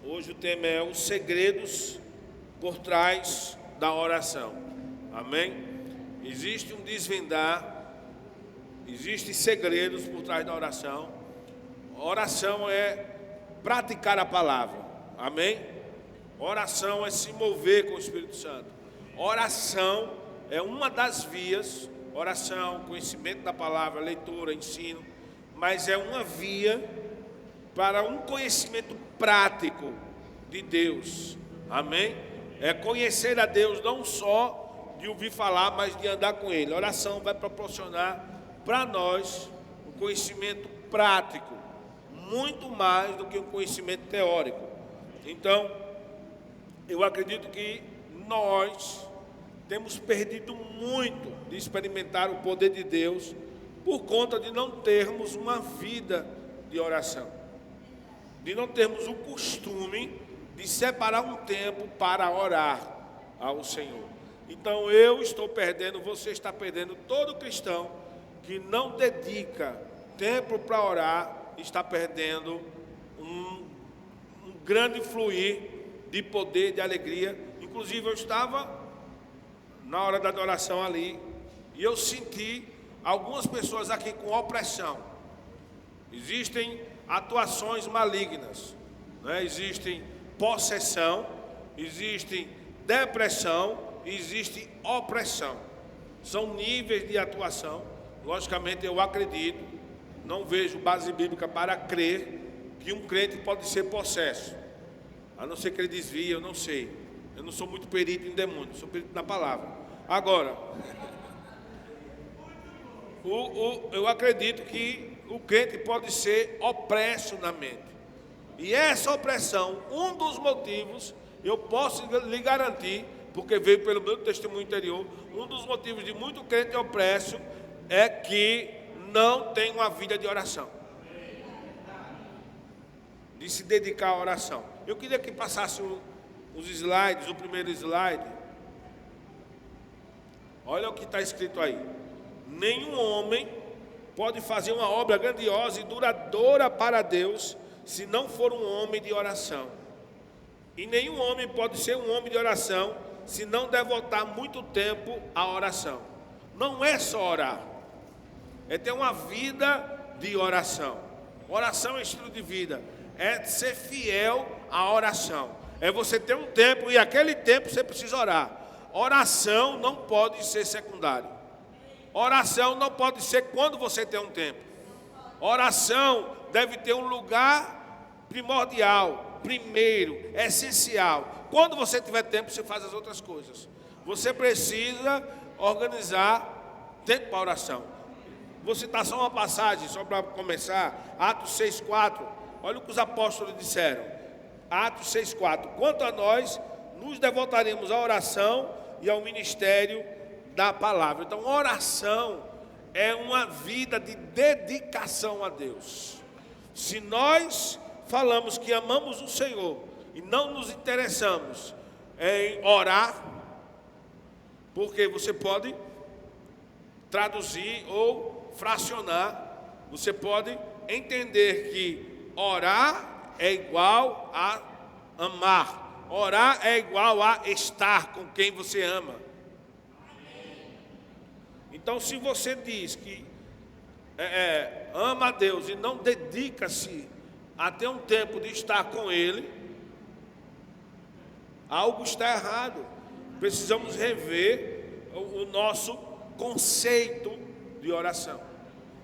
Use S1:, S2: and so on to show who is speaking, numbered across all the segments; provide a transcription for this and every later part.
S1: Hoje o tema é os segredos por trás da oração. Amém? Existe um desvendar, existem segredos por trás da oração. Oração é praticar a palavra. Amém? Oração é se mover com o Espírito Santo. Oração é uma das vias. Oração, conhecimento da palavra, leitura, ensino. Mas é uma via para um conhecimento prático de Deus. Amém? É conhecer a Deus não só de ouvir falar, mas de andar com Ele. A oração vai proporcionar para nós um conhecimento prático, muito mais do que um conhecimento teórico. Então, eu acredito que nós temos perdido muito de experimentar o poder de Deus por conta de não termos uma vida de oração, de não termos o costume de separar um tempo para orar ao Senhor. Então eu estou perdendo, você está perdendo, todo cristão que não dedica tempo para orar está perdendo um grande fluir de poder, de alegria. Inclusive eu estava na hora da adoração ali e eu senti algumas pessoas aqui com opressão. Existem atuações malignas, né? Existem possessão, existe depressão, existe opressão. São níveis de atuação. Logicamente eu acredito, não vejo base bíblica para crer que um crente pode ser possesso, a não ser que ele desvie, eu não sei. Eu não sou muito perito em demônio, sou perito na palavra. Agora, eu acredito que o crente pode ser opresso na mente. E essa opressão, um dos motivos, eu posso lhe garantir, porque veio pelo meu testemunho interior, um dos motivos de muito crente opresso é que não tem uma vida de oração, de se dedicar à oração. Eu queria que passasse os slides, o primeiro slide. Olha o que está escrito aí. Nenhum homem pode fazer uma obra grandiosa e duradoura para Deus se não for um homem de oração. E nenhum homem pode ser um homem de oração se não devotar muito tempo à oração. Não é só orar, é ter uma vida de oração. Oração é estilo de vida, é ser fiel à oração. É você ter um tempo e aquele tempo você precisa orar. Oração não pode ser secundário. Oração não pode ser quando você tem um tempo. Oração deve ter um lugar primordial, primeiro, essencial. Quando você tiver tempo, você faz as outras coisas. Você precisa organizar tempo para oração. Vou citar só uma passagem, só para começar. Atos 6,4. Olha o que os apóstolos disseram. Atos 6,4. Quanto a nós, nos devotaremos à oração e ao ministério da palavra. Então, oração é uma vida de dedicação a Deus. Se nós falamos que amamos o Senhor e não nos interessamos em orar, porque você pode traduzir ou fracionar, você pode entender que orar é igual a amar. Orar é igual a estar com quem você ama. Então, se você diz que ama a Deus e não dedica-se a ter um tempo de estar com Ele, algo está errado. Precisamos rever o nosso conceito de oração.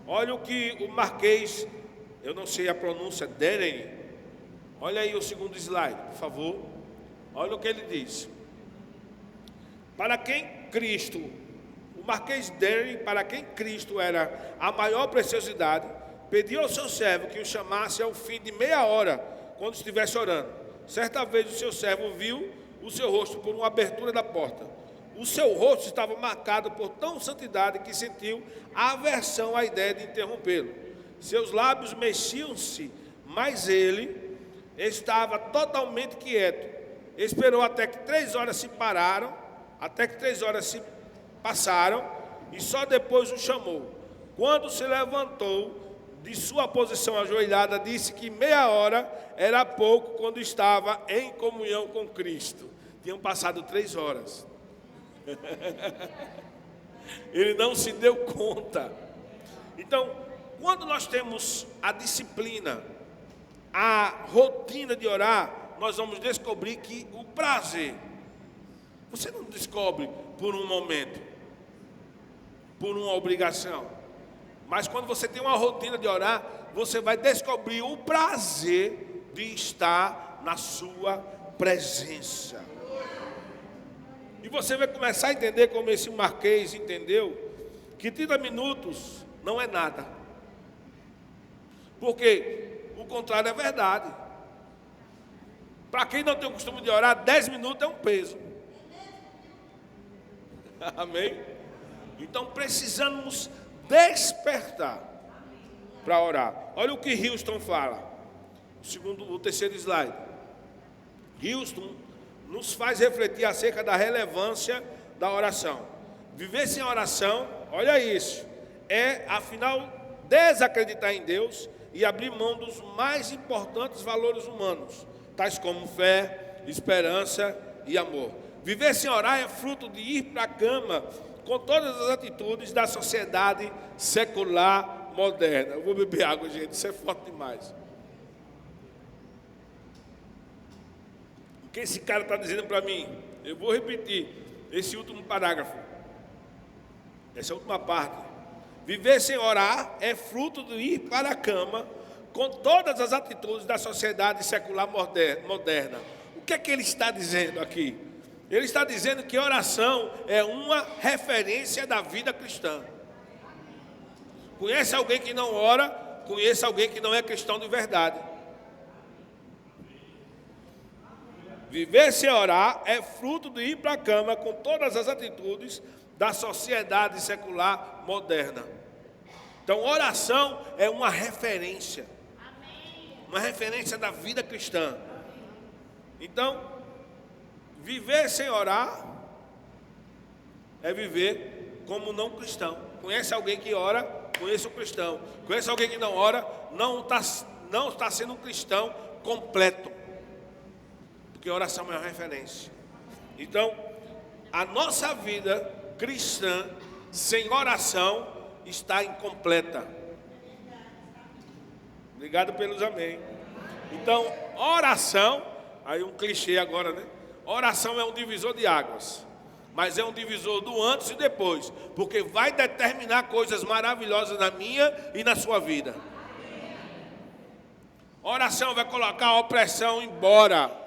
S1: Olha o que o Marquês, eu não sei a pronúncia dele, olha aí o segundo slide, por favor. Olha o que ele diz. Para quem Cristo, o Marquês Derry, para quem Cristo era a maior preciosidade, pediu ao seu servo que o chamasse ao fim de meia hora, quando estivesse orando. Certa vez o seu servo viu o seu rosto por uma abertura da porta. O seu rosto estava marcado por tão santidade que sentiu aversão à ideia de interrompê-lo. Seus lábios mexiam-se, mas ele estava totalmente quieto. Esperou até que 3 horas se passaram, e só depois o chamou. Quando se levantou, de sua posição ajoelhada, disse que meia hora era pouco quando estava em comunhão com Cristo. Tinham passado 3 horas. Ele não se deu conta. Então, quando nós temos a disciplina, a rotina de orar, nós vamos descobrir que o prazer, você não descobre por um momento, por uma obrigação, mas quando você tem uma rotina de orar, você vai descobrir o prazer de estar na sua presença. E você vai começar a entender, como esse Marquês entendeu, que 30 minutos não é nada. Porque o contrário é verdade. Para quem não tem o costume de orar, 10 minutos é um peso. Amém? Então precisamos despertar para orar. Olha o que Houston fala. O terceiro slide. Houston nos faz refletir acerca da relevância da oração. Viver sem oração, olha isso, é afinal desacreditar em Deus e abrir mão dos mais importantes valores humanos, tais como fé, esperança e amor. Viver sem orar é fruto de ir para a cama com todas as atitudes da sociedade secular moderna. Eu vou beber água, gente, isso é forte demais. O que esse cara está dizendo para mim? Eu vou repetir esse último parágrafo, essa última parte. Viver sem orar é fruto de ir para a cama com todas as atitudes da sociedade secular moderna. O que é que ele está dizendo aqui? Ele está dizendo que oração é uma referência da vida cristã. Conhece alguém que não ora? Conhece alguém que não é cristão de verdade. Viver sem orar é fruto de ir para a cama com todas as atitudes da sociedade secular moderna. Então, oração é uma referência. Uma referência da vida cristã. Então, viver sem orar é viver como não cristão. Conhece alguém que ora? Conhece um cristão. Conhece alguém que não ora? Não está sendo um cristão completo. Porque oração é uma referência. Então, a nossa vida cristã sem oração está incompleta. Obrigado pelos amém. Então, oração, aí um clichê agora, né? Oração é um divisor de águas, mas é um divisor do antes e depois, porque vai determinar coisas maravilhosas na minha e na sua vida. Oração vai colocar a opressão embora.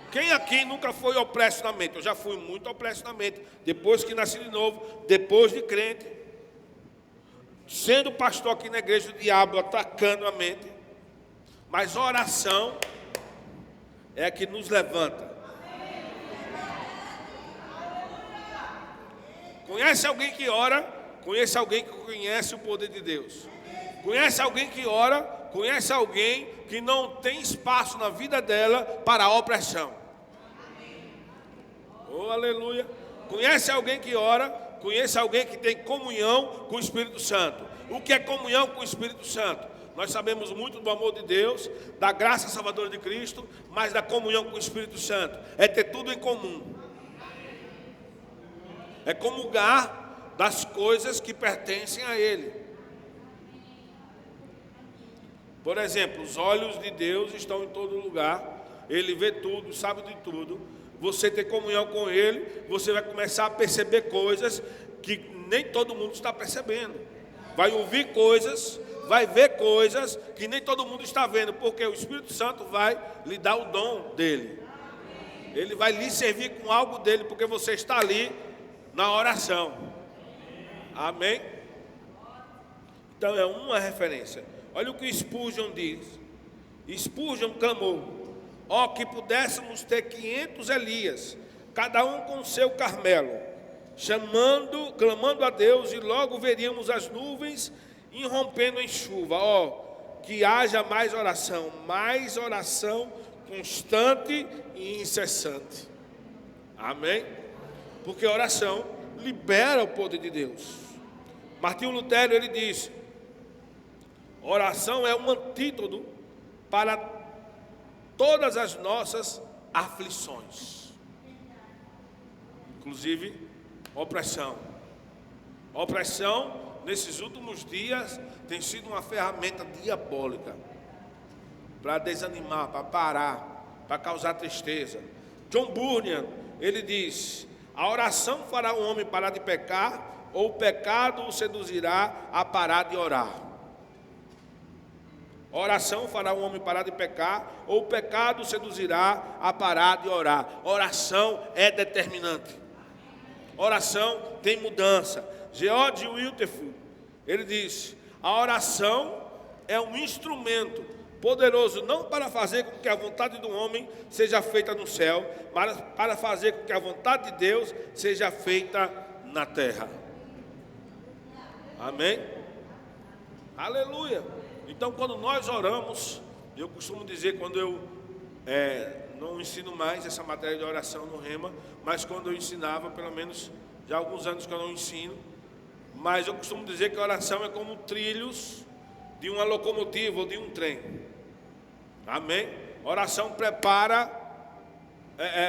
S1: Quem aqui nunca foi opresso na mente? Eu já fui muito opresso na mente, depois que nasci de novo, depois de crente, sendo pastor aqui na igreja, o diabo atacando a mente. Mas oração é a que nos levanta. Conhece alguém que ora? Conhece alguém que conhece o poder de Deus. Conhece alguém que ora? Conhece alguém que não tem espaço na vida dela para a opressão. Oh, aleluia. Conhece alguém que ora? Conhece alguém que tem comunhão com o Espírito Santo. O que é comunhão com o Espírito Santo? Nós sabemos muito do amor de Deus, da graça salvadora de Cristo, mas da comunhão com o Espírito Santo é ter tudo em comum. É comungar das coisas que pertencem a Ele. Por exemplo, os olhos de Deus estão em todo lugar. Ele vê tudo, sabe de tudo. Você ter comunhão com Ele, você vai começar a perceber coisas que nem todo mundo está percebendo. Vai ouvir coisas, vai ver coisas que nem todo mundo está vendo, porque o Espírito Santo vai lhe dar o dom dele. Ele vai lhe servir com algo dele, porque você está ali na oração. Amém? Então é uma referência. Olha o que Spurgeon diz. Spurgeon clamou: ó, que pudéssemos ter 500 Elias, cada um com seu Carmelo, clamando a Deus, e logo veríamos as nuvens irrompendo em chuva. Ó, que haja mais oração constante e incessante. Amém? Porque a oração libera o poder de Deus. Martinho Lutero, ele diz: Oração é um antídoto para todas as nossas aflições, inclusive opressão. Opressão, nesses últimos dias, tem sido uma ferramenta diabólica para desanimar, para parar, para causar tristeza. John Bunyan, ele diz: a oração fará o homem parar de pecar, ou o pecado o seduzirá a parar de orar. A oração fará o homem parar de pecar, ou o pecado o seduzirá a parar de orar. Oração é determinante. Oração tem mudança. George Whitefield, ele diz: a oração é um instrumento poderoso não para fazer com que a vontade do homem seja feita no céu, mas para fazer com que a vontade de Deus seja feita na terra. Amém? Aleluia. Então, quando nós oramos, eu costumo dizer, quando eu não ensino mais essa matéria de oração no Rema, mas quando eu ensinava, pelo menos já há alguns anos que eu não ensino, mas eu costumo dizer que a oração é como trilhos de uma locomotiva ou de um trem. Amém? A oração prepara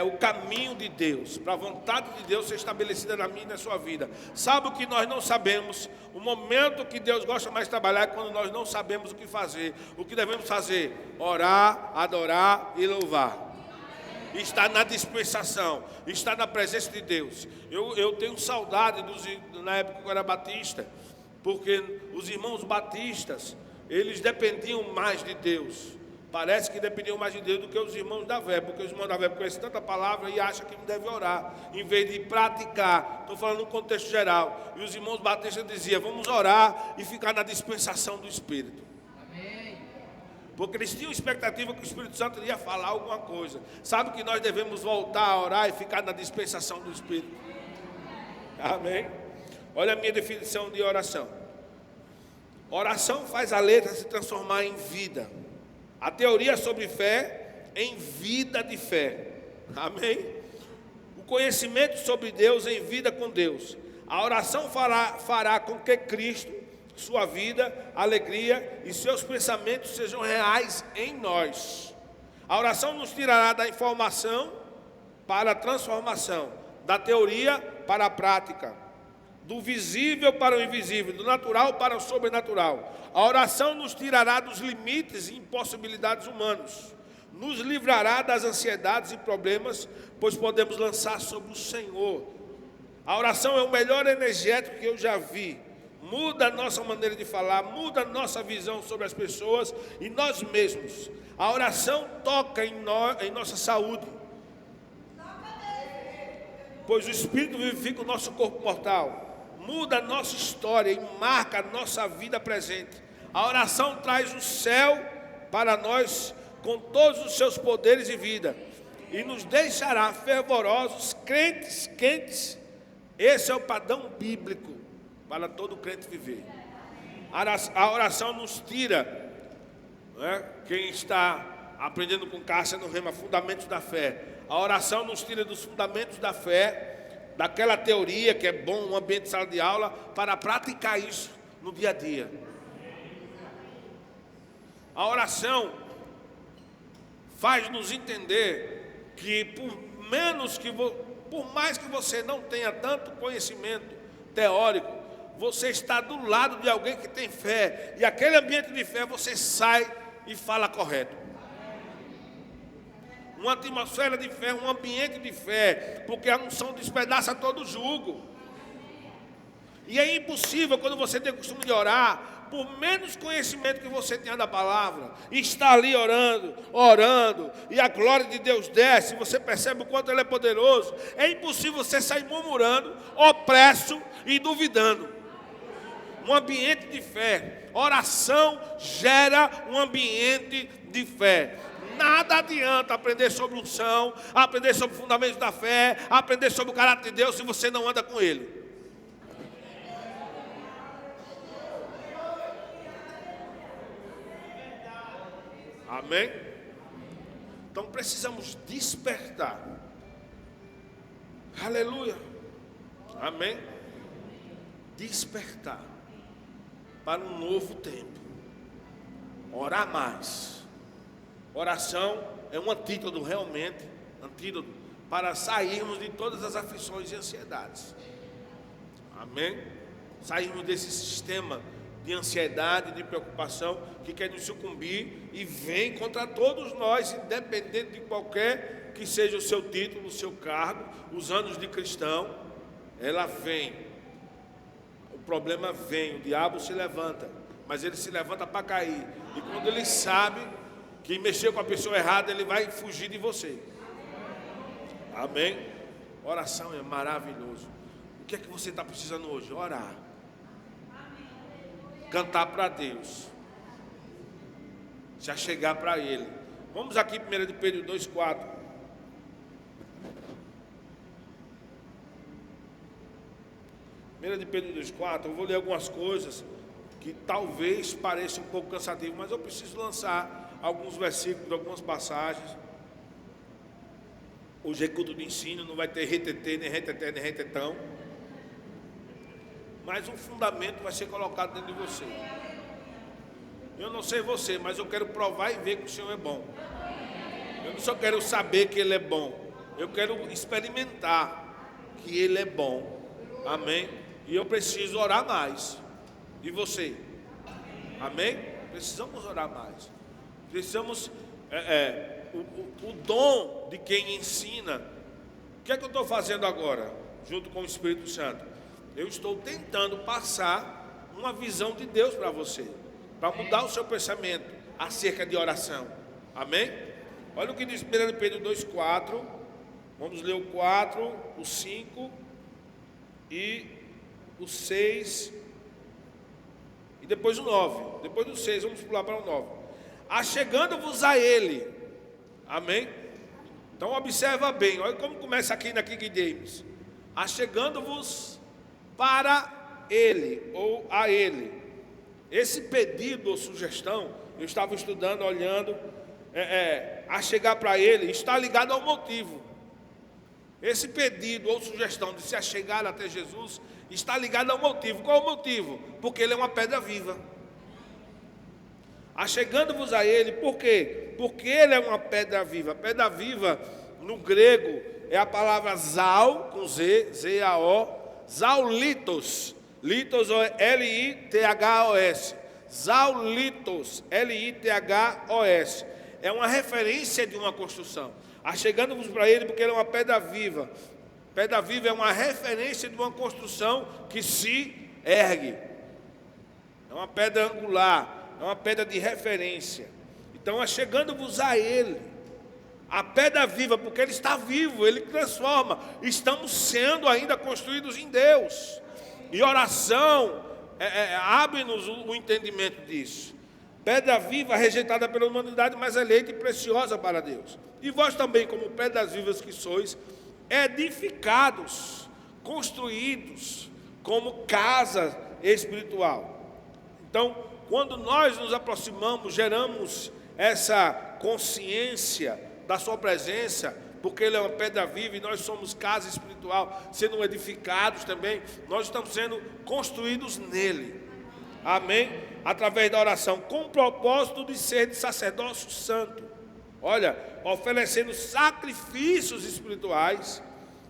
S1: o caminho de Deus, para a vontade de Deus ser estabelecida na minha e na sua vida. Sabe o que nós não sabemos? O momento que Deus gosta mais de trabalhar é quando nós não sabemos o que fazer. O que devemos fazer? Orar, adorar e louvar. Está na dispensação, está na presença de Deus. Eu tenho saudade na época que eu era batista, porque os irmãos batistas, eles dependiam mais de Deus. Parece que dependiam mais de Deus do que os irmãos da VEB, porque os irmãos da VEB conhecem tanta palavra e acham que não deve orar, em vez de praticar. Estou falando no contexto geral. E os irmãos batistas diziam: vamos orar e ficar na dispensação do Espírito. Amém. Porque eles tinham expectativa que o Espírito Santo iria falar alguma coisa. Sabe que nós devemos voltar a orar e ficar na dispensação do Espírito? Amém. Olha a minha definição de oração. Oração faz a letra se transformar em vida. A teoria sobre fé em vida de fé. Amém? O conhecimento sobre Deus em vida com Deus. A oração fará com que Cristo, sua vida, alegria e seus pensamentos sejam reais em nós. A oração nos tirará da informação para a transformação, da teoria para a prática, do visível para o invisível, do natural para o sobrenatural. A oração nos tirará dos limites e impossibilidades humanos, nos livrará das ansiedades e problemas, pois podemos lançar sobre o Senhor. A oração é o melhor energético que eu já vi. Muda a nossa maneira de falar, muda a nossa visão sobre as pessoas e nós mesmos. A oração toca em nossa saúde, pois o Espírito vivifica o nosso corpo mortal. Muda a nossa história e marca a nossa vida presente. A oração traz o céu para nós com todos os seus poderes e vida, e nos deixará fervorosos, quentes. Esse é o padrão bíblico para todo crente viver. A oração nos tira, quem está aprendendo com Cássia no Rema, fundamentos da fé. A oração nos tira dos fundamentos da fé, daquela teoria que é bom, um ambiente de sala de aula, para praticar isso no dia a dia. A oração faz-nos entender que por mais que você não tenha tanto conhecimento teórico, você está do lado de alguém que tem fé, e aquele ambiente de fé você sai e fala correto. Uma atmosfera de fé, um ambiente de fé, porque a unção despedaça todo jugo. E é impossível, quando você tem o costume de orar, por menos conhecimento que você tenha da palavra, e está ali orando, e a glória de Deus desce, você percebe o quanto Ele é poderoso. É impossível você sair murmurando, opresso e duvidando. Um ambiente de fé. Oração gera um ambiente de fé. Nada adianta aprender sobre unção, aprender sobre fundamentos da fé, aprender sobre o caráter de Deus, se você não anda com Ele. Amém? Então precisamos despertar. Aleluia. Amém? Despertar para um novo tempo. orar mais. Oração é um antídoto realmente, antídoto para sairmos de todas as aflições e ansiedades. Amém? Sairmos desse sistema de ansiedade, de preocupação que quer nos sucumbir e vem contra todos nós, independente de qualquer que seja o seu título, o seu cargo, os anos de cristão, ela vem. O problema vem, o diabo se levanta, mas ele se levanta para cair. E quando ele sabe que mexeu com a pessoa errada, ele vai fugir de você. Amém? Oração é maravilhoso. O que é que você está precisando hoje? Orar. Cantar para Deus. Se achegar para Ele. Vamos aqui, 1 de Pedro 2,4. 1 de Pedro 2,4. Eu vou ler algumas coisas que talvez pareçam um pouco cansativo, mas eu preciso lançar alguns versículos, algumas passagens. Hoje é culto de ensino, não vai ter retetê, nem reteté, nem retetão. Mas um fundamento vai ser colocado dentro de você. Eu não sei você, mas eu quero provar e ver que o Senhor é bom. Eu não só quero saber que Ele é bom, eu quero experimentar que Ele é bom. Amém? E eu preciso orar mais. E você? Amém? Precisamos orar mais. Precisamos, o dom de quem ensina. O que é que eu estou fazendo agora, junto com o Espírito Santo? Eu estou tentando passar uma visão de Deus para você, para mudar o seu pensamento acerca de oração. Amém? Olha o que diz 1 Pedro 2,4. Vamos ler o 4, o 5 e o 6 e depois o 9. Depois do 6 vamos pular para o 9. Achegando-vos a Ele. Amém? Então observa bem, olha como começa aqui na King James. Achegando-vos para Ele, ou a Ele. Esse pedido ou sugestão, eu estava estudando, olhando, a chegar para Ele, está ligado ao motivo. Esse pedido ou sugestão de se achegar até Jesus, está ligado ao motivo. Qual é o motivo? Porque Ele é uma pedra viva. Achegando-vos a Ele, por quê? Porque Ele é uma pedra viva. Pedra viva, no grego, é a palavra zal, com Z, Z-A-O, Zaulitos, litos L-I-T-H-O-S, Zaulitos, L-I-T-H-O-S, é uma referência de uma construção. Achegando-vos para Ele porque Ele é uma pedra viva. Pedra viva é uma referência de uma construção que se ergue. É uma pedra angular, é uma pedra de referência. Então, achegando-vos a Ele, a pedra viva, porque Ele está vivo, Ele transforma. Estamos sendo ainda construídos em Deus. E oração abre-nos o entendimento disso. Pedra viva, rejeitada pela humanidade, mas eleita e preciosa para Deus. E vós também, como pedras vivas que sois, edificados, construídos como casa espiritual. Então, quando nós nos aproximamos, geramos essa consciência da sua presença, porque Ele é uma pedra viva e nós somos casa espiritual, sendo edificados também, nós estamos sendo construídos nele. Amém? Através da oração, com o propósito de ser de sacerdócio santo. Olha, oferecendo sacrifícios espirituais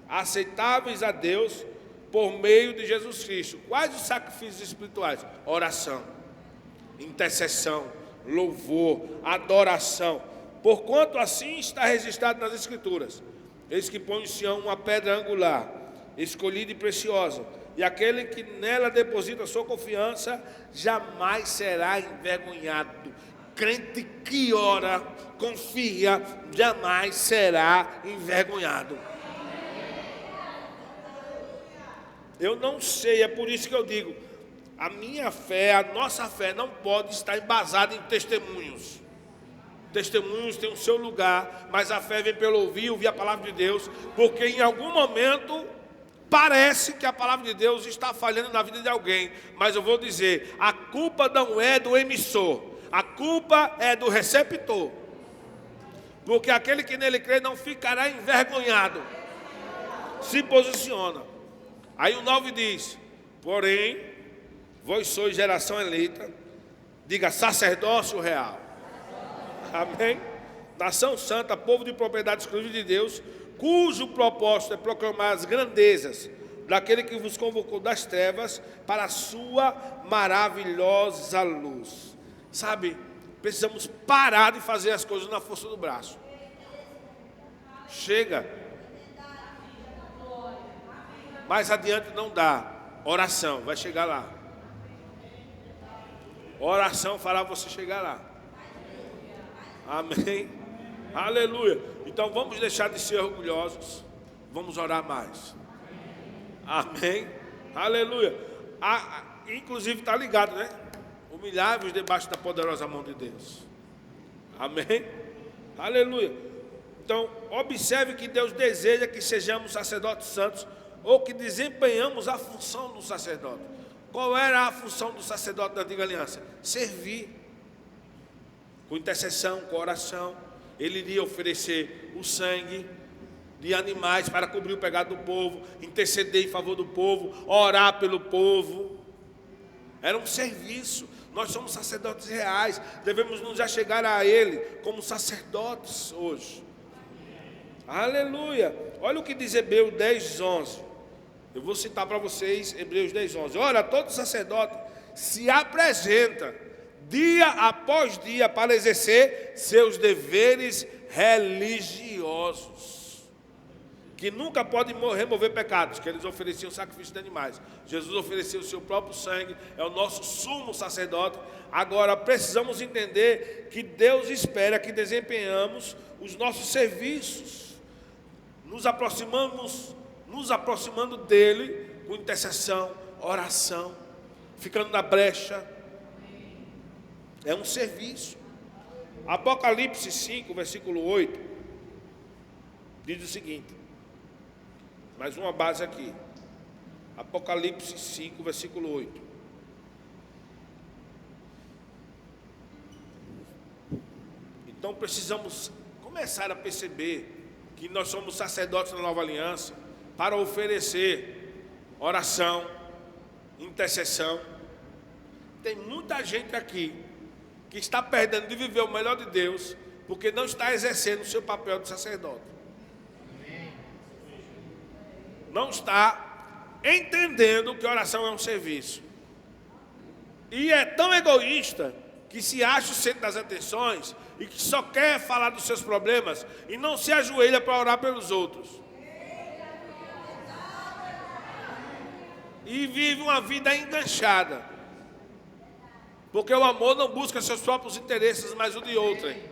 S1: aceitáveis a Deus por meio de Jesus Cristo. Quais os sacrifícios espirituais? Oração, intercessão, louvor, adoração. Porquanto assim está registrado nas Escrituras: eis que põe em Sião uma pedra angular, escolhida e preciosa, e aquele que nela deposita sua confiança jamais será envergonhado. Crente que ora, confia, jamais será envergonhado. Eu não sei, é por isso que eu digo, a minha fé, a nossa fé não pode estar embasada em testemunhos. Testemunhos têm o seu lugar, mas a fé vem pelo ouvir a palavra de Deus, porque em algum momento parece que a palavra de Deus está falhando na vida de alguém, mas eu vou dizer, a culpa não é do emissor, a culpa é do receptor, porque aquele que nele crê não ficará envergonhado. Se posiciona. Aí o 9 diz: porém, vós sois geração eleita, Diga sacerdócio real. Amém? Nação santa, povo de propriedade exclusiva de Deus, cujo propósito é proclamar as grandezas daquele que vos convocou das trevas para a sua maravilhosa luz. Sabe, precisamos parar de fazer as coisas na força do braço. Chega. Mais adiante não dá. Oração, vai chegar lá. Oração fará você chegar lá. Amém. Aleluia. Então vamos deixar de ser orgulhosos. Vamos orar mais. Amém. Aleluia. Inclusive está ligado, né? Humilhai-vos debaixo da poderosa mão de Deus. Amém. Aleluia. Então observe que Deus deseja que sejamos sacerdotes santos, ou que desempenhamos a função do sacerdote. Qual era a função do sacerdote da antiga aliança? Servir. Com intercessão, com oração. Ele iria oferecer o sangue de animais para cobrir o pecado do povo, interceder em favor do povo, orar pelo povo. Era um serviço. Nós somos sacerdotes reais, devemos nos achegar a Ele como sacerdotes hoje. Aleluia. Olha o que diz Hebreus 10, 11. Eu vou citar para vocês Hebreus 10, 11. Olha, todo sacerdote se apresenta dia após dia para exercer seus deveres religiosos, que nunca podem remover pecados, que eles ofereciam sacrifício de animais. Jesus ofereceu o seu próprio sangue, é o nosso sumo sacerdote. Agora precisamos entender que Deus espera que desempenhamos os nossos serviços, nos aproximando dele com intercessão, oração, ficando na brecha. É um serviço. Apocalipse 5, versículo 8, diz o seguinte, mais uma base aqui. Apocalipse 5, versículo 8. Então precisamos começar a perceber que nós somos sacerdotes da nova aliança para oferecer oração, intercessão. Tem muita gente aqui que está perdendo de viver o melhor de Deus, porque não está exercendo o seu papel de sacerdote. Não está entendendo que oração é um serviço. E é tão egoísta que se acha o centro das atenções e que só quer falar dos seus problemas e não se ajoelha para orar pelos outros. E vive uma vida enganchada. Porque o amor não busca seus próprios interesses, mas o de outrem.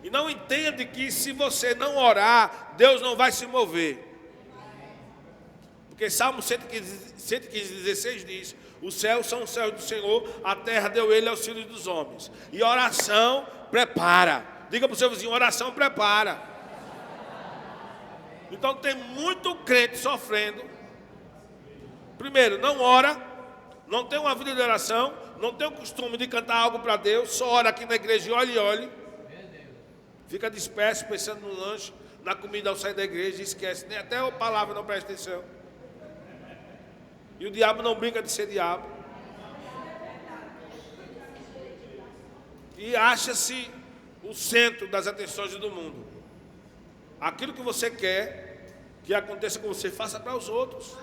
S1: E não entende que se você não orar, Deus não vai se mover. Porque Salmo 115:16 diz: os céus são os céus do Senhor, a terra deu ele aos filhos dos homens. E oração prepara. Diga para o seu vizinho, oração prepara. Então tem muito crente sofrendo. Primeiro, não ora. Não tem uma vida de oração, não tem o costume de cantar algo para Deus, só ora aqui na igreja e olhe. Fica disperso pensando no lanche, na comida ao sair da igreja e esquece, nem até a palavra não presta atenção. E o diabo não brinca de ser diabo. E acha-se o centro das atenções do mundo. Aquilo que você quer que aconteça com você, faça para os outros.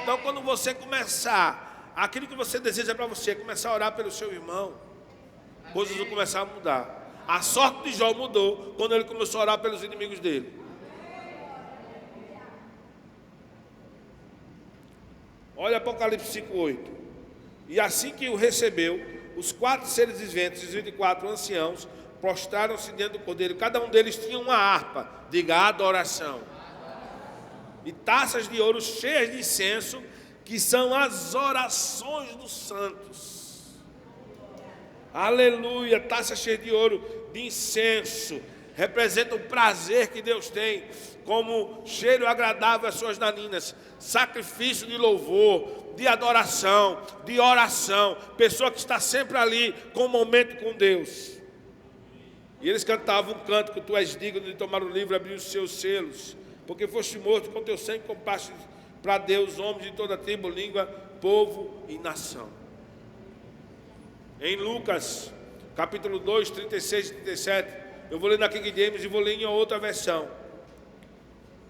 S1: Então quando você começar, aquilo que você deseja para você, começar a orar pelo seu irmão, coisas vão começar a mudar. A sorte de Jó mudou quando ele começou a orar pelos inimigos dele. Olha Apocalipse 5:8. E assim que o recebeu, os 4 seres viventes e os 24 anciãos prostraram-se diante do cordeiro. Cada um deles tinha uma harpa, diga adoração, e taças de ouro cheias de incenso, que são as orações dos santos. Aleluia, taça cheia de ouro, de incenso, representa o prazer que Deus tem, como cheiro agradável às suas narinas, sacrifício de louvor, de adoração, de oração, pessoa que está sempre ali com um momento com Deus. E eles cantavam um cântico: tu és digno de tomar o livro e abrir os seus selos, porque foste morto, com teu sangue compraste para Deus homens de toda tribo, língua, povo e nação. Em Lucas, capítulo 2, 36 e 37. Eu vou ler na King James e vou ler em outra versão.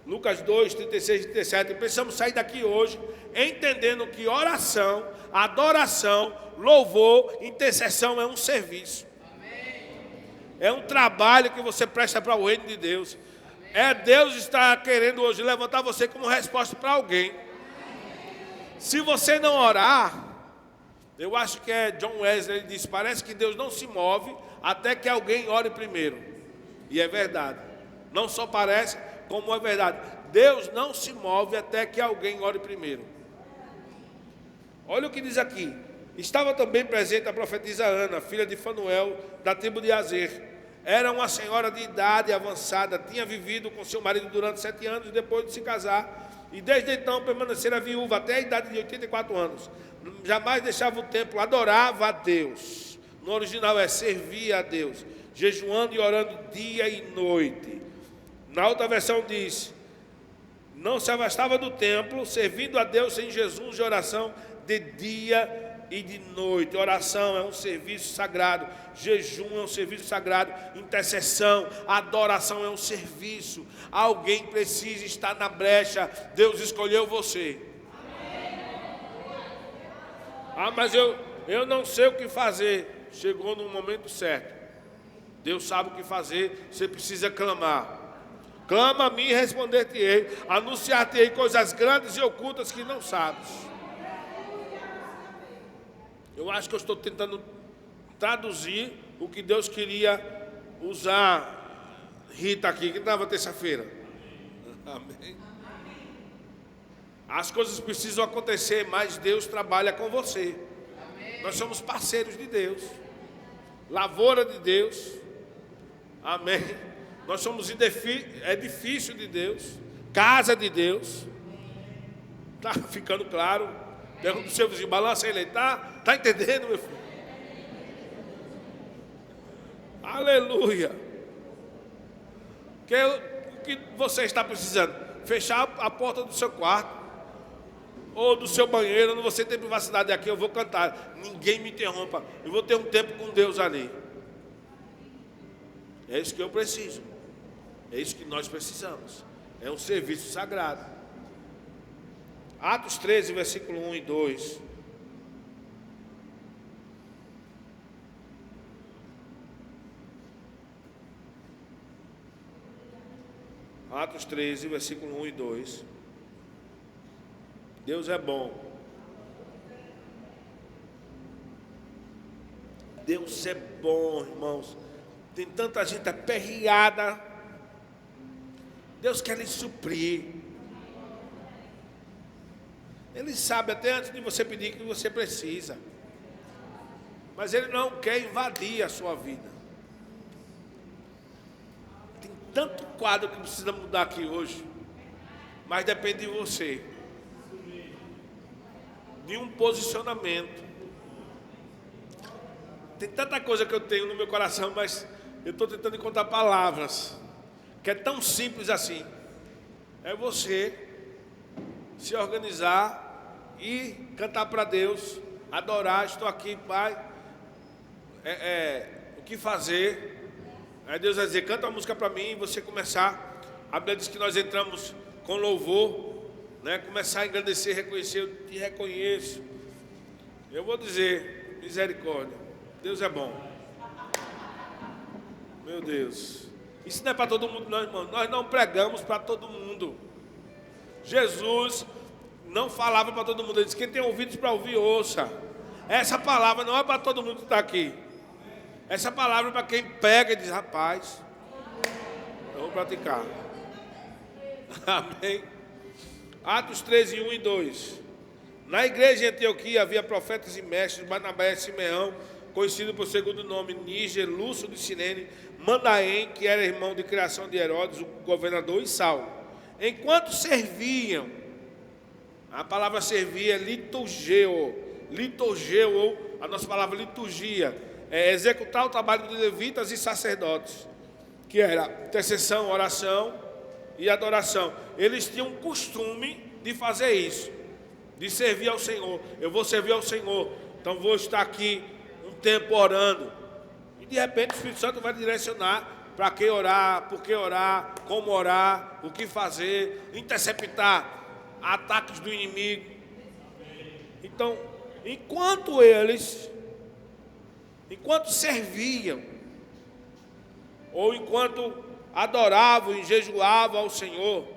S1: Lucas 2, 36 e 37. Precisamos sair daqui hoje entendendo que oração, adoração, louvor, intercessão é um serviço. É um trabalho que você presta para o reino de Deus. É Deus está querendo hoje levantar você como resposta para alguém. Se você não orar, eu acho que é John Wesley, ele disse, parece que Deus não se move até que alguém ore primeiro. E é verdade. Não só parece, como é verdade. Deus não se move até que alguém ore primeiro. Olha o que diz aqui. Estava também presente a profetisa Ana, filha de Fanuel, da tribo de Azer. Era uma senhora de idade avançada, tinha vivido com seu marido durante 7 anos depois de se casar. E desde então permanecera viúva até a idade de 84 anos. Jamais deixava o templo, adorava a Deus. No original é servia a Deus, jejuando e orando dia e noite. Na outra versão diz, não se afastava do templo, servindo a Deus em jejum e oração de dia e de noite. Oração é um serviço sagrado, jejum é um serviço sagrado, intercessão, adoração é um serviço. Alguém precisa estar na brecha. Deus escolheu você. Ah, mas eu não sei o que fazer. Chegou no momento certo. Deus sabe o que fazer. Você precisa clamar. Clama a mim e responder-te-ei. Anunciar-te-ei coisas grandes e ocultas que não sabes. Eu acho que eu estou tentando traduzir o que Deus queria usar Rita aqui, que estava terça-feira. Amém. As coisas precisam acontecer, mas Deus trabalha com você. Amém. Nós somos parceiros de Deus, lavoura de Deus. Amém. Nós somos edifício de Deus, casa de Deus. Está ficando claro? Pergunta do seu vizinho, balança ele, tá entendendo, meu filho? Aleluia. O que você está precisando? Fechar a porta do seu quarto ou do seu banheiro. Não você tem privacidade aqui, eu vou cantar. Ninguém me interrompa. Eu vou ter um tempo com Deus ali. É isso que eu preciso. É isso que nós precisamos. É um serviço sagrado. Atos 13, versículo 1 e 2. Atos 13, versículo 1 e 2. Deus é bom. Deus é bom, irmãos. Tem tanta gente aperreada. Deus quer lhe suprir. Ele sabe até antes de você pedir o que você precisa. Mas Ele não quer invadir a sua vida. Tem tanto quadro que precisa mudar aqui hoje. Mas depende de você. De um posicionamento. Tem tanta coisa que eu tenho no meu coração, mas eu estou tentando encontrar palavras. Que é tão simples assim. É você se organizar e cantar para Deus, adorar. Estou aqui, Pai, o que fazer? Aí Deus vai dizer, canta uma música para mim, e você começar. A Bíblia diz que nós entramos com louvor, né? Começar a engrandecer, reconhecer, eu te reconheço. Eu vou dizer, misericórdia, Deus é bom. Meu Deus, isso não é para todo mundo não, irmão. Nós não pregamos para todo mundo. Jesus não falava para todo mundo. Ele disse, quem tem ouvidos para ouvir, ouça. Essa palavra não é para todo mundo que está aqui. Essa palavra é para quem pega e diz, rapaz, eu vou praticar. Amém. Atos 13, 1 e 2. Na igreja de Antioquia havia profetas e mestres, Barnabé e Simeão, conhecido por segundo nome Níger, Lúcio de Cirene, Manaém, que era irmão de criação de Herodes, o governador, e Saulo. Enquanto serviam, a palavra servir é liturgeu, ou a nossa palavra liturgia, é executar o trabalho de levitas e sacerdotes, que era intercessão, oração e adoração. Eles tinham um costume de fazer isso, de servir ao Senhor. Eu vou servir ao Senhor, então vou estar aqui um tempo orando. E de repente o Espírito Santo vai direcionar para que orar, por que orar, como orar, o que fazer, interceptar ataques do inimigo. Então, enquanto serviam, ou enquanto adoravam e jejuavam ao Senhor,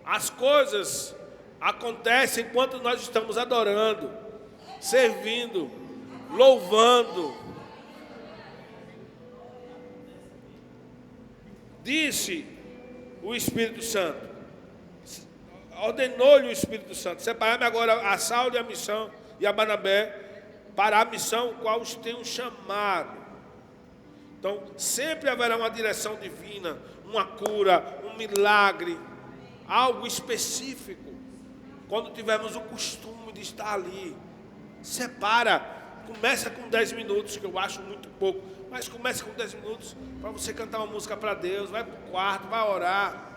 S1: as coisas acontecem enquanto nós estamos adorando, servindo, louvando. Disse o Espírito Santo, ordenou-lhe o Espírito Santo: separai-me agora a Saulo e a missão e a Barnabé para a missão qual os tenho chamado. Então, sempre haverá uma direção divina, uma cura, um milagre, algo específico. Quando tivermos o costume de estar ali, separa, começa com 10 minutos, que eu acho muito pouco, mas começa com 10 minutos para você cantar uma música para Deus, vai para o quarto, vai orar,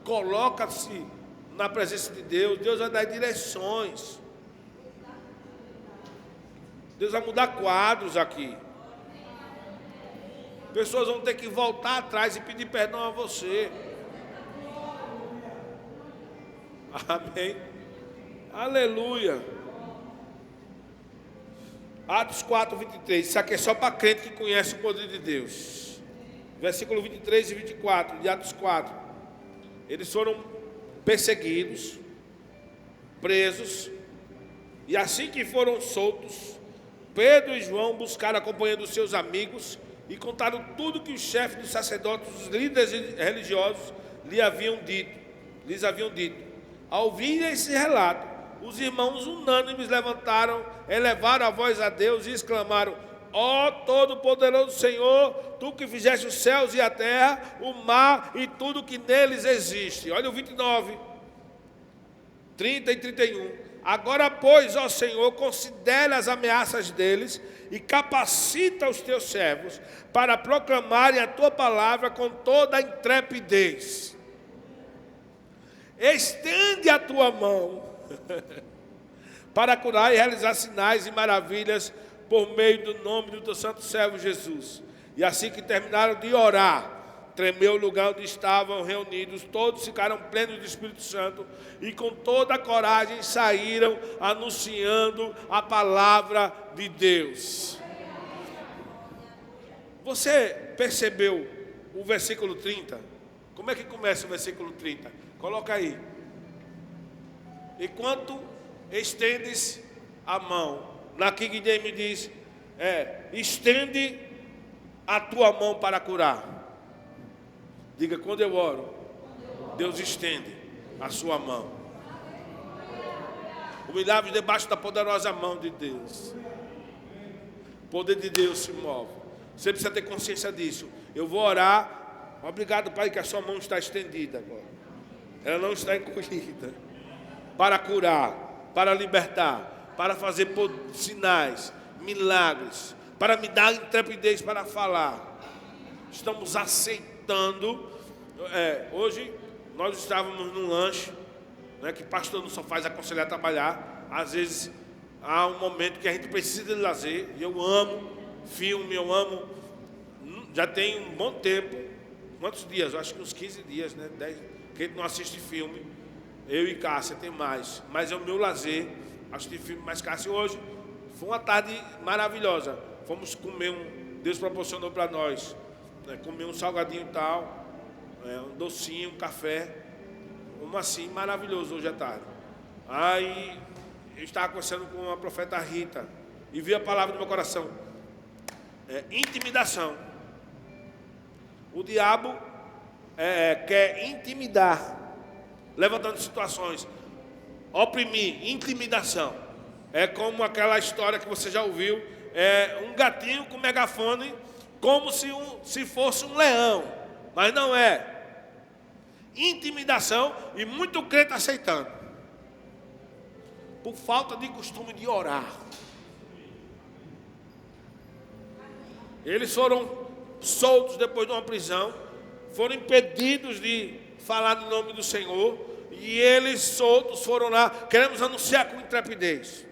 S1: coloca-se na presença de Deus, Deus vai dar direções. Deus vai mudar quadros aqui. Pessoas vão ter que voltar atrás e pedir perdão a você. Amém. Aleluia. Atos 4, 23. Isso aqui é só para crente que conhece o poder de Deus. Versículo 23 e 24 de Atos 4. Eles foram perseguidos, presos, e assim que foram soltos, Pedro e João buscaram a companhia dos seus amigos e contaram tudo que os chefes dos sacerdotes, os líderes religiosos lhes haviam dito. Ao ouvir esse relato, os irmãos unânimes elevaram a voz a Deus e exclamaram: ó Todo-Poderoso Senhor, Tu que fizeste os céus e a terra, o mar e tudo que neles existe. Olha o 29, 30 e 31. Agora, pois, ó Senhor, considere as ameaças deles e capacita os teus servos para proclamarem a tua palavra com toda a intrepidez. Estende a tua mão para curar e realizar sinais e maravilhas por meio do nome do teu santo servo Jesus. E assim que terminaram de orar, tremeu o lugar onde estavam reunidos, todos ficaram plenos do Espírito Santo e com toda a coragem saíram anunciando a palavra de Deus. Você percebeu o versículo 30? Como é que começa o versículo 30? Coloca aí. Enquanto estendes a mão, na King James diz, estende a tua mão para curar. Diga: quando eu oro, Deus estende a sua mão. Humilhai-vos debaixo da poderosa mão de Deus. O poder de Deus se move. Você precisa ter consciência disso. Eu vou orar. Obrigado, Pai, que a sua mão está estendida agora. Ela não está encolhida. Para curar, para libertar, para fazer sinais, milagres, para me dar intrepidez para falar. Estamos aceitando. Hoje nós estávamos num lanche, né, que pastor não só faz aconselhar a trabalhar. Às vezes há um momento que a gente precisa de lazer. E eu amo filme, eu amo. Já tem um bom tempo. Quantos dias? Eu acho que uns 15 dias, né? 10, que a gente não assiste filme. Eu e Cássia tem mais. Mas é o meu lazer, assistir filme. Mas Cássia, hoje foi uma tarde maravilhosa. Fomos comer Deus proporcionou para nós, né, comer um salgadinho e tal, um docinho, um café. Assim, maravilhoso hoje à tarde. Aí eu estava conversando com a profeta Rita e vi a palavra no meu coração: intimidação. O diabo quer intimidar, levantando situações, oprimir, intimidação. É como aquela história que você já ouviu, um gatinho com megafone, como se fosse um leão, mas não é. Intimidação, e muito crente aceitando, por falta de costume de orar. Eles foram soltos depois de uma prisão, foram impedidos de falar no nome do Senhor, e eles soltos foram lá: queremos anunciar com intrepidez.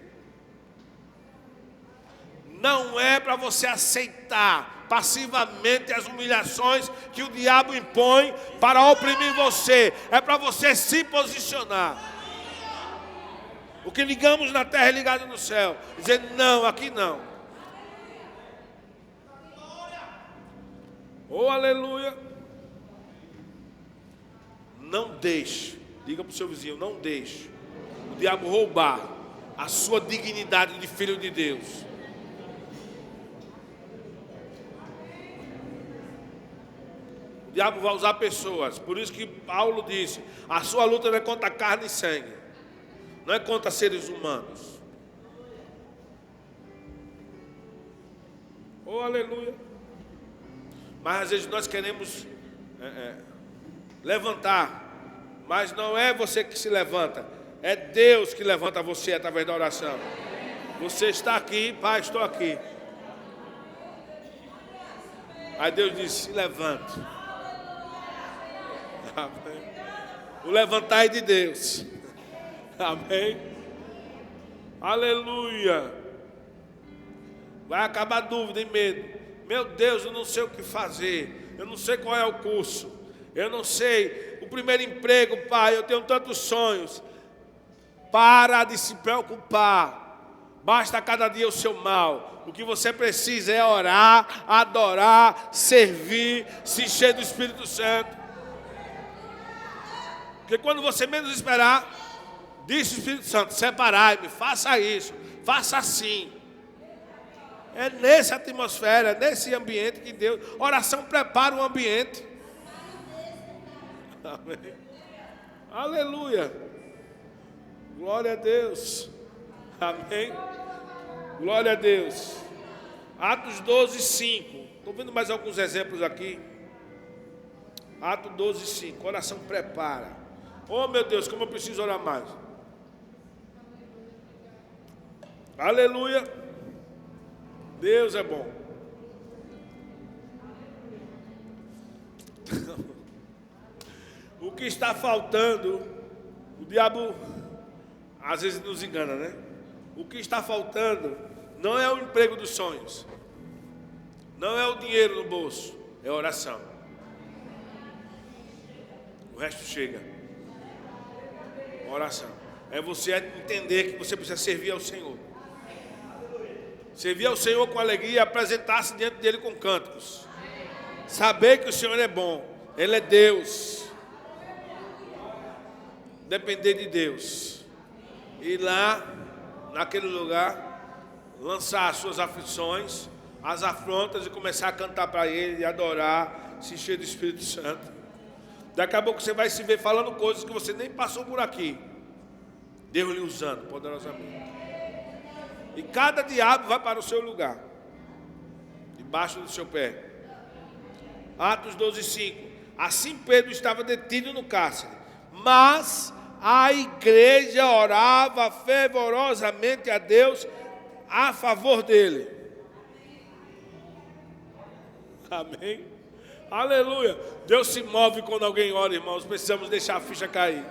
S1: não é para você aceitar passivamente as humilhações que o diabo impõe para oprimir você. É para você se posicionar. O que ligamos na terra é ligado no céu. Dizer, não, aqui não. Oh, aleluia. Não deixe, diga para o seu vizinho, não deixe o diabo roubar a sua dignidade de filho de Deus. O diabo vai usar pessoas, por isso que Paulo disse, a sua luta não é contra carne e sangue, não é contra seres humanos. Oh, aleluia. Mas às vezes nós queremos levantar, mas não é você que se levanta, é Deus que levanta você através da oração. Você está aqui, Pai, estou aqui. Aí Deus diz, se levante. Amém. O levantar é de Deus. Amém. Aleluia. Vai acabar a dúvida e medo. Meu Deus, eu não sei o que fazer. Eu não sei qual é o curso. Eu não sei o primeiro emprego, Pai. Eu tenho tantos sonhos. Para de se preocupar. Basta cada dia o seu mal. O que você precisa é orar, adorar, servir, se encher do Espírito Santo. Porque quando você menos esperar, diz o Espírito Santo, separai-me, faça isso, faça assim. É nessa atmosfera, nesse ambiente que Deus... Oração prepara o ambiente. Amém. Aleluia. Glória a Deus. Amém. Glória a Deus. Atos 12, 5. Estou vendo mais alguns exemplos aqui. Atos 12, 5. Oração prepara. Oh, meu Deus, como eu preciso orar mais. Aleluia. Deus é bom. O que está faltando, o diabo às vezes nos engana, né? O que está faltando não é o emprego dos sonhos, não é o dinheiro no bolso, é a oração. O resto chega. Oração. É você entender que você precisa servir ao Senhor. Servir ao Senhor com alegria e apresentar-se diante dele com cânticos. Saber que o Senhor é bom. Ele é Deus. Depender de Deus. Ir lá, naquele lugar, lançar as suas aflições, as afrontas e começar a cantar para Ele, e adorar, se encher do Espírito Santo. Daqui a pouco você vai se ver falando coisas que você nem passou por aqui. Deus lhe usando poderosamente. E cada diabo vai para o seu lugar, debaixo do seu pé. Atos 12, 5. Assim Pedro estava detido no cárcere, mas a igreja orava fervorosamente a Deus a favor dele. Amém. Aleluia. Deus se move quando alguém ora, irmãos. Precisamos deixar a ficha cair.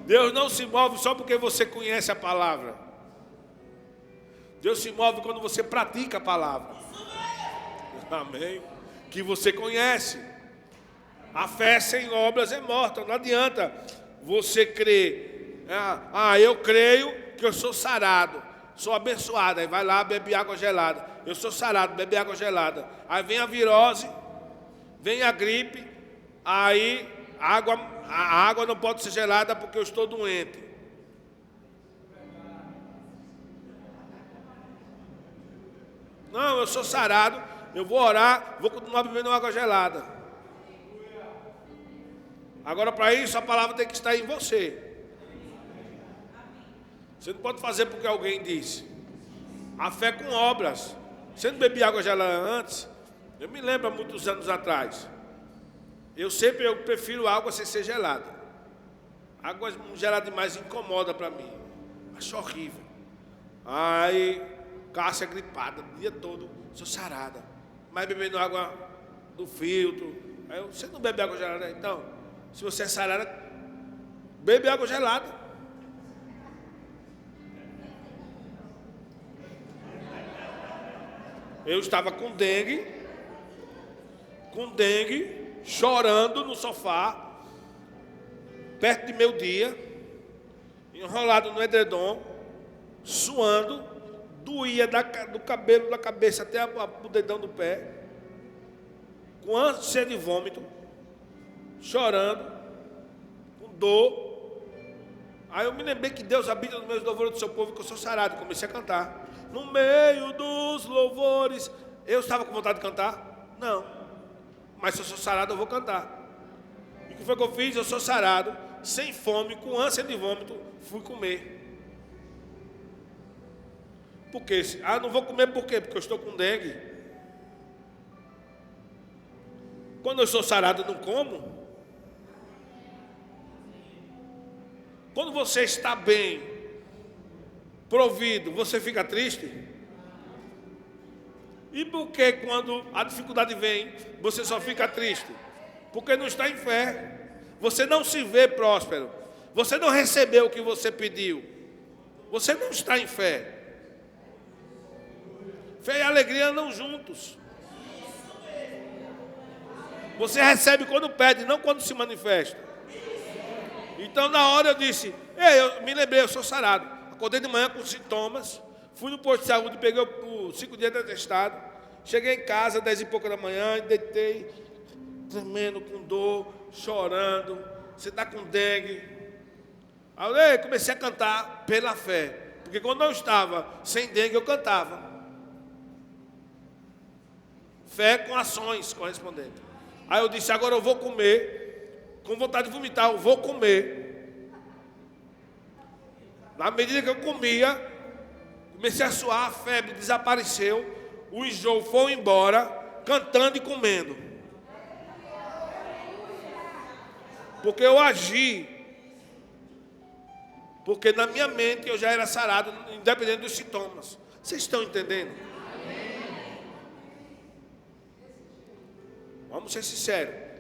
S1: Deus não se move só porque você conhece a palavra. Deus se move quando você pratica a palavra. Amém. Que você conhece. A fé sem obras é morta. Não adianta você crer. Eu creio que eu sou sarado, sou abençoado. Aí vai lá, bebe água gelada. Eu sou sarado, bebe água gelada. Aí vem a virose, vem a gripe. Aí a água não pode ser gelada porque eu estou doente. Não, eu sou sarado, eu vou orar, vou continuar bebendo água gelada. Agora, para isso, a palavra tem que estar em você. Você não pode fazer porque alguém disse. A fé com obras. Você não bebia água gelada antes? Eu me lembro há muitos anos atrás. Eu prefiro água sem ser gelada. Água gelada demais incomoda para mim. Acho horrível. Aí... Cássia gripada o dia todo, sou sarada. Mas bebendo água do filtro. Aí você não bebe água gelada, então. Se você é sarada, bebe água gelada. Eu estava com dengue, chorando no sofá, perto de meio-dia, enrolado no edredom, suando, doía do cabelo da cabeça até o dedão do pé, com ânsia de vômito, chorando, com dor. Aí eu me lembrei que Deus habita nos meus louvores do seu povo, que eu sou sarado, comecei a cantar. No meio dos louvores, eu estava com vontade de cantar? Não, mas se eu sou sarado eu vou cantar. E o que foi que eu fiz? Eu sou sarado, sem fome, com ânsia de vômito, fui comer. Por quê? Não vou comer por quê? Porque eu estou com dengue. Quando eu sou sarado, eu não como. Quando você está bem, provido, você fica triste? E por que quando a dificuldade vem, você só fica triste? Porque não está em fé. Você não se vê próspero. Você não recebeu o que você pediu. Você não está em fé. Fé e alegria andam juntos. Você recebe quando pede, não quando se manifesta. Então, na hora eu disse, eu me lembrei, eu sou sarado. Acordei de manhã com sintomas, fui no posto de saúde, peguei os 5 dias de atestado, cheguei em casa, 10 e pouca da manhã, deitei, tremendo, com dor, chorando. Você está com dengue. Aí eu comecei a cantar pela fé, porque quando eu estava sem dengue, eu cantava. Fé com ações correspondentes. Aí eu disse, agora eu vou comer. Com vontade de vomitar, eu vou comer. Na medida que eu comia, comecei a suar, a febre desapareceu, o enjoo foi embora, cantando e comendo. Porque eu agi. Porque na minha mente eu já era sarado, independente dos sintomas. Vocês estão entendendo? Vamos ser sinceros.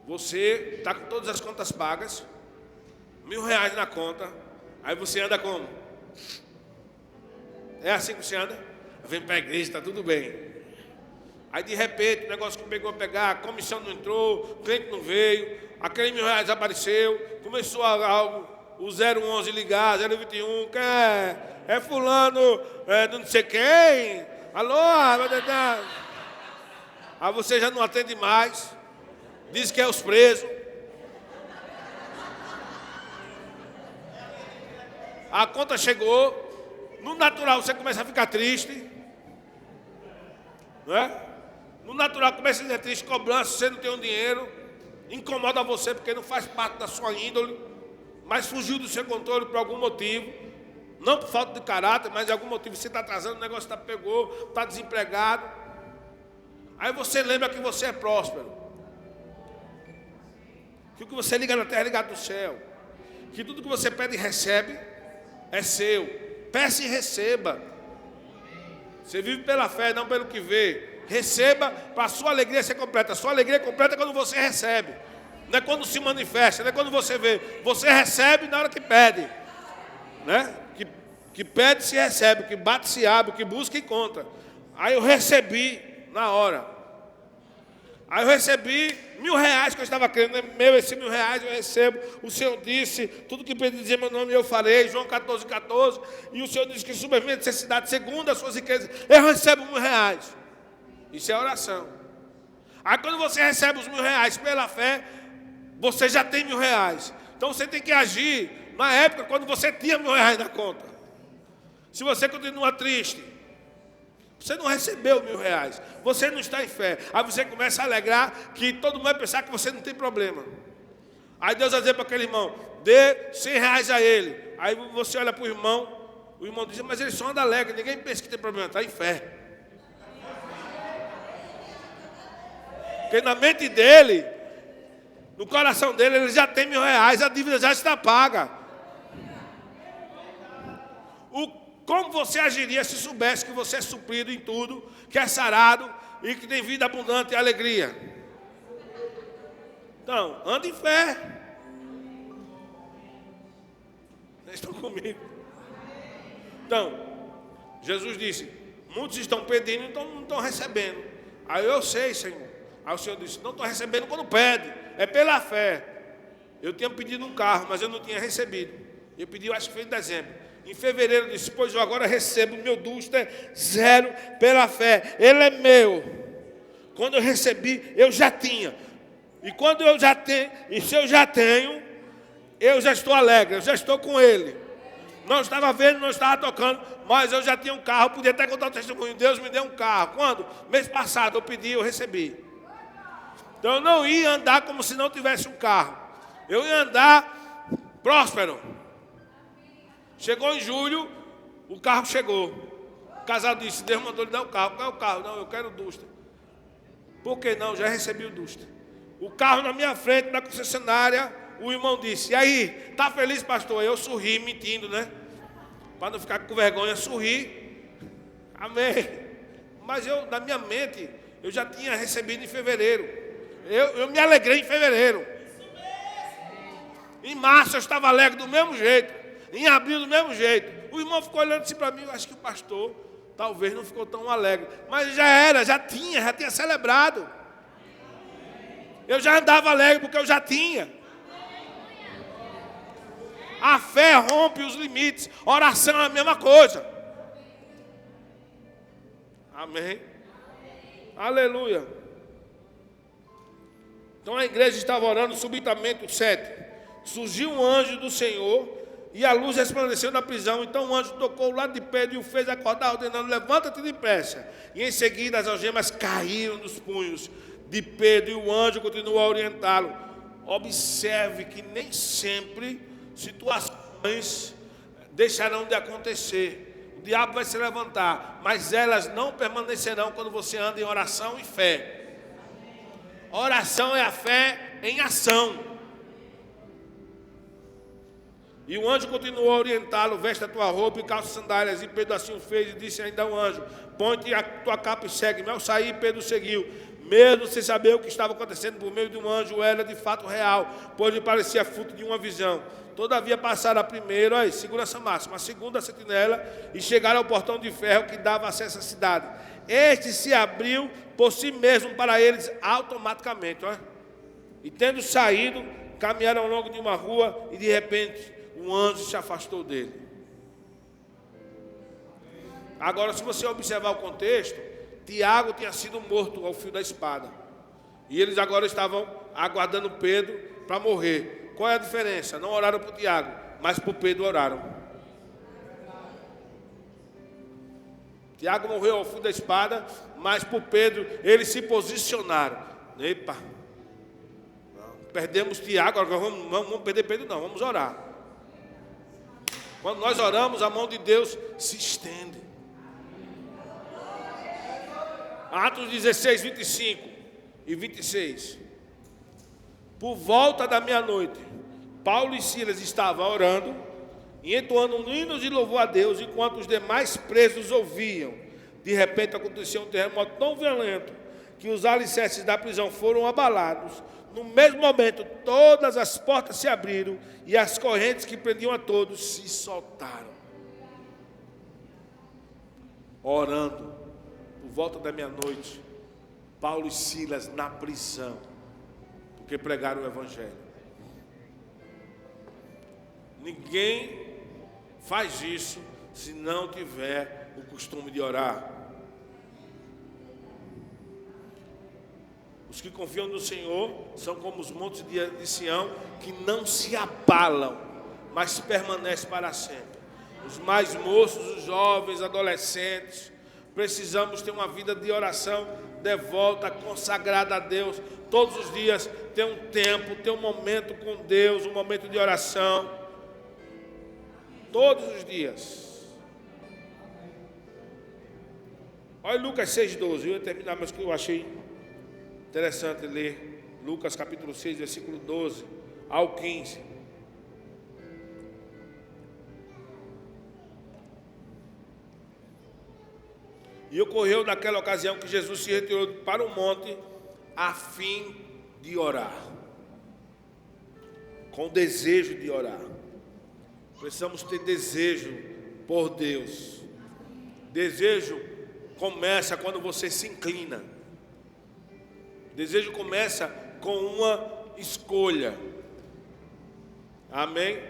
S1: Você está com todas as contas pagas, R$1.000 na conta, aí você anda como? É assim que você anda? Vem para a igreja, está tudo bem. Aí de repente o negócio que pegou a pegar, a comissão não entrou, o cliente não veio, aquele R$1.000 apareceu, começou o 011 ligar, 021, quem é? É fulano, de não sei quem, alô, aí você já não atende mais. Diz que é os presos. A conta chegou. No natural você começa a ficar triste. Não é? No natural começa a ser triste, cobrança, você não tem um dinheiro. Incomoda você porque não faz parte da sua índole. Mas fugiu do seu controle por algum motivo. Não por falta de caráter, mas de algum motivo você está atrasando, o negócio pegou, está desempregado. Aí você lembra que você é próspero. Que o que você liga na terra é ligado no céu. Que tudo que você pede e recebe é seu. Peça e receba. Você vive pela fé, não pelo que vê. Receba para a sua alegria ser completa. A sua alegria é completa quando você recebe. Não é quando se manifesta, não é quando você vê. Você recebe na hora que pede. Né? Que pede se recebe, que bate se abre, que busca encontra. Aí eu recebi na hora. Aí eu recebi R$1.000 que eu estava querendo, meu, esse R$1.000 eu recebo. O Senhor disse, tudo que pedi dizer meu nome eu farei, João 14,14. E o Senhor disse que sobre a minha necessidade, segundo as suas riquezas, eu recebo R$1.000. Isso é oração. Aí quando você recebe os R$1.000 pela fé, você já tem R$1.000. Então você tem que agir na época quando você tinha R$1.000 na conta. Se você continua triste, você não recebeu R$1.000, você não está em fé. Aí você começa a alegrar que todo mundo vai pensar que você não tem problema. Aí Deus vai dizer para aquele irmão, dê R$100 a ele. Aí você olha para o irmão diz, mas ele só anda alegre, ninguém pensa que tem problema, está em fé. Porque na mente dele, no coração dele, ele já tem R$1.000, a dívida já está paga. Como você agiria se soubesse que você é suprido em tudo, que é sarado e que tem vida abundante e alegria? Então, anda em fé. Vocês estão comigo? Então, Jesus disse, Muitos estão pedindo, então não estão recebendo. Aí eu sei, Senhor. Aí o Senhor disse, não estou recebendo quando pede, é pela fé. Eu tinha pedido um carro, mas eu não tinha recebido. Eu pedi, acho que foi em dezembro. Em fevereiro eu disse, pois eu agora recebo o meu Duster 0 pela fé. Ele é meu. Quando eu recebi, eu já tinha. E quando eu já tenho, e se eu já tenho, eu já estou alegre, eu já estou com ele. Não estava vendo, não estava tocando, mas eu já tinha um carro, podia até contar o testemunho. Deus me deu um carro. Quando? Mês passado eu pedi, eu recebi. Então eu não ia andar como se não tivesse um carro. Eu ia andar próspero. Chegou em julho, o carro chegou. O casal disse, Deus mandou lhe dar o carro. Qual é o carro? Não, eu quero o Duster. Por que não? Já recebi o Duster. O carro na minha frente, na concessionária, o irmão disse, e aí, está feliz, pastor? Eu sorri, mentindo, né? Para não ficar com vergonha, sorri. Amém. Mas eu, na minha mente, eu já tinha recebido em fevereiro. Eu me alegrei em fevereiro. Em março eu estava alegre do mesmo jeito. Em abril do mesmo jeito. O irmão ficou olhando assim para mim, eu acho que o pastor talvez não ficou tão alegre. Mas já era, já tinha celebrado. Eu já andava alegre porque eu já tinha. A fé rompe os limites. Oração é a mesma coisa. Amém. Aleluia. Então a igreja estava orando, subitamente, o 7. Surgiu um anjo do Senhor e a luz resplandeceu na prisão. Então o anjo tocou o lado de Pedro e o fez acordar, ordenando, levanta-te depressa. E em seguida as algemas caíram dos punhos de Pedro e o anjo continuou a orientá-lo. Observe que nem sempre situações deixarão de acontecer. O diabo vai se levantar, mas elas não permanecerão quando você anda em oração e fé. Oração é a fé em ação. E o anjo continuou a orientá-lo, veste a tua roupa e calça sandálias. E Pedro assim o fez e disse ainda ao anjo, põe-te a tua capa e segue-me. Ao sair, Pedro seguiu, mesmo sem saber o que estava acontecendo por meio de um anjo, era de fato real, pois lhe parecia fruto de uma visão. Todavia passaram a primeira, segurança máxima, a segunda sentinela e chegaram ao portão de ferro que dava acesso à cidade. Este se abriu por si mesmo para eles automaticamente. E tendo saído, caminharam ao longo de uma rua e de repente um anjo se afastou dele. Agora, se você observar o contexto, Tiago tinha sido morto ao fio da espada. E eles agora estavam aguardando Pedro para morrer. Qual é a diferença? Não oraram por Tiago, mas por Pedro oraram. Tiago morreu ao fio da espada, mas por Pedro eles se posicionaram. Epa, perdemos Tiago, agora vamos perder Pedro não, vamos orar. Quando nós oramos, a mão de Deus se estende. Atos 16, 25 e 26. Por volta da meia-noite, Paulo e Silas estavam orando e entoando hinos de louvor a Deus, enquanto os demais presos ouviam. De repente aconteceu um terremoto tão violento que os alicerces da prisão foram abalados. No mesmo momento, todas as portas se abriram e as correntes que prendiam a todos se soltaram. Orando, por volta da meia-noite, Paulo e Silas na prisão, porque pregaram o Evangelho. Ninguém faz isso se não tiver o costume de orar. Os que confiam no Senhor são como os montes de Sião, que não se abalam, mas permanecem para sempre. Os mais moços, os jovens, adolescentes, precisamos ter uma vida de oração devota, consagrada a Deus. Todos os dias ter um tempo, ter um momento com Deus, um momento de oração. Todos os dias. Olha Lucas 6,12. Eu ia terminar, mas que eu achei interessante ler Lucas capítulo 6, versículo 12 ao 15. E ocorreu naquela ocasião que Jesus se retirou para o monte a fim de orar. Com desejo de orar. Precisamos ter desejo por Deus. Desejo começa quando você se inclina. O desejo começa com uma escolha. Amém?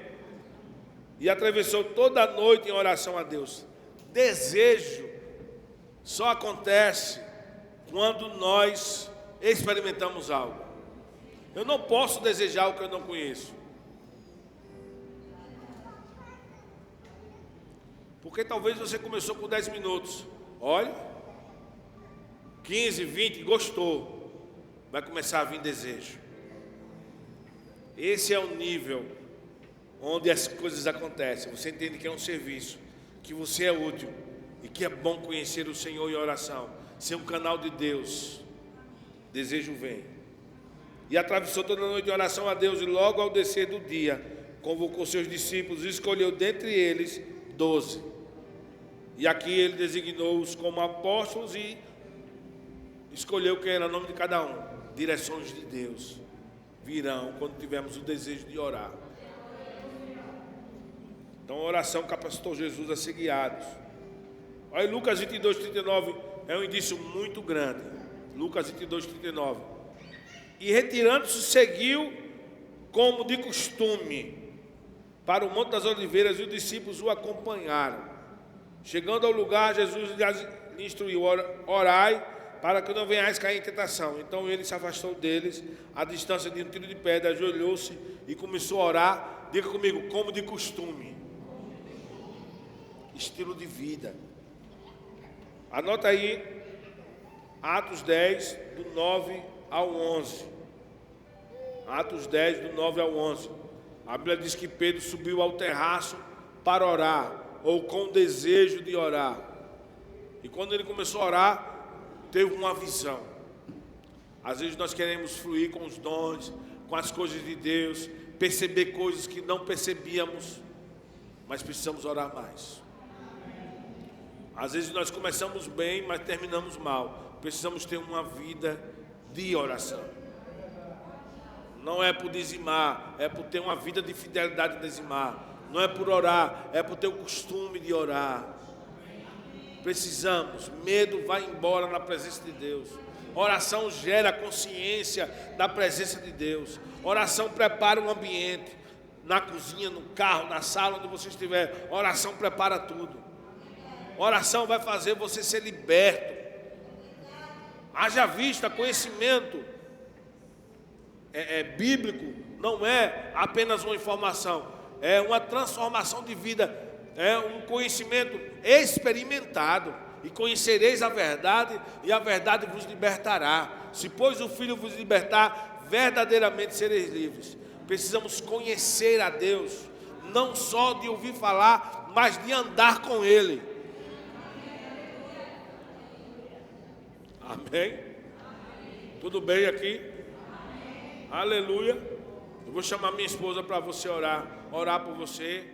S1: E atravessou toda a noite em oração a Deus. Desejo só acontece quando nós experimentamos algo. Eu não posso desejar o que eu não conheço. Porque talvez você começou com 10 minutos. Olha, 15, 20, gostou. Vai começar a vir desejo. Esse é o nível onde as coisas acontecem. Você entende que é um serviço, que você é útil e que é bom conhecer o Senhor em oração, ser um canal de Deus. Desejo vem. E atravessou toda a noite em oração a Deus, e logo ao descer do dia, convocou seus discípulos e escolheu dentre eles 12. E aqui ele designou-os como apóstolos e escolheu quem era o nome de cada um. Direções de Deus virão quando tivermos o desejo de orar. Então a oração capacitou Jesus a ser guiados. Olha, Lucas 22, 39 é um indício muito grande. Lucas 22, 39. E retirando-se, seguiu como de costume para o Monte das Oliveiras, e os discípulos o acompanharam. Chegando ao lugar, Jesus lhe instruiu: orai para que não venhais cair em tentação. Então ele se afastou deles, à distância de um tiro de pedra, ajoelhou-se e começou a orar. Diga comigo, como de costume. Estilo de vida. Anota aí, Atos 10, do 9 ao 11. Atos 10, do 9 ao 11. A Bíblia diz que Pedro subiu ao terraço para orar, ou com desejo de orar. E quando ele começou a orar, teve uma visão. Às vezes nós queremos fluir com os dons, com as coisas de Deus, perceber coisas que não percebíamos, mas precisamos orar mais. Às vezes nós começamos bem, mas terminamos mal. Precisamos ter uma vida de oração. Não é por dizimar, é por ter uma vida de fidelidade de dizimar. Não é por orar, é por ter o costume de orar. Precisamos, medo vai embora na presença de Deus. Oração gera consciência da presença de Deus. Oração prepara um ambiente, na cozinha, no carro, na sala, onde você estiver. Oração prepara tudo. Oração vai fazer você ser liberto. Haja vista, conhecimento bíblico não é apenas uma informação, é uma transformação de vida, é um conhecimento experimentado. E conhecereis a verdade, e a verdade vos libertará. Se pois o Filho vos libertar, verdadeiramente sereis livres. Precisamos conhecer a Deus, não só de ouvir falar, mas de andar com Ele. Amém? Tudo bem aqui? Aleluia. Eu vou chamar minha esposa para você orar por você.